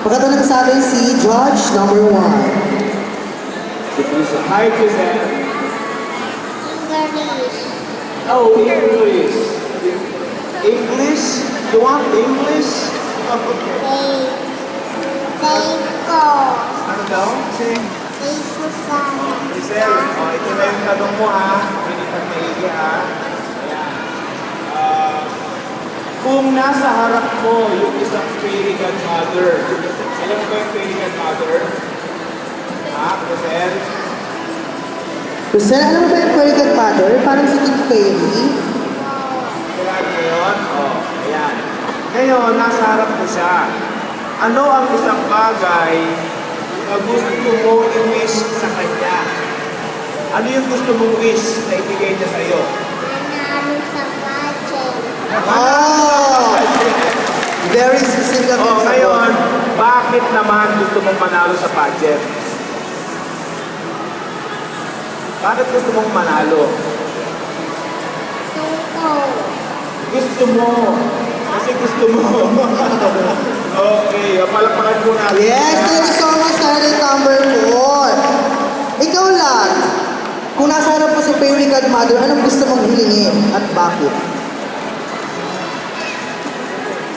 Pagkatanong sa atin si Judge number 1. Hi, Giselle. English. Oh, English. English? You want English? Teko. Ano daw? Say. Teko sana. Giselle, ito na yung tanong mo ha. Hindi pag maigi ha. Ayan. Kung nasa harap mo yung isang fairy godmother, alam mo ba yung fairy godmother? Ha, Giselle? Giselle, alam mo ba yung fairy godmother? Parang si King Fairy. Kaya ngayon, ayan. Ngayon, nasa harap mo siya. Ano ang isang bagay na gusto mo i-wish sa kanya? Ano yung gusto mong wish na ibigay niya sa'yo? Nanalo sa pageant. Oh! Very specific ang Ngayon, bakit naman gusto mong manalo sa pageant? Bakit gusto mong manalo? Teko. Gusto mo. Kasi gusto mo. Okay, palakpakan po natin. Yes, thank you so much, candidate number 4. Ikaw lang, kung nasa harap mo si fairy godmother, anong gusto mong hilingin at bakit?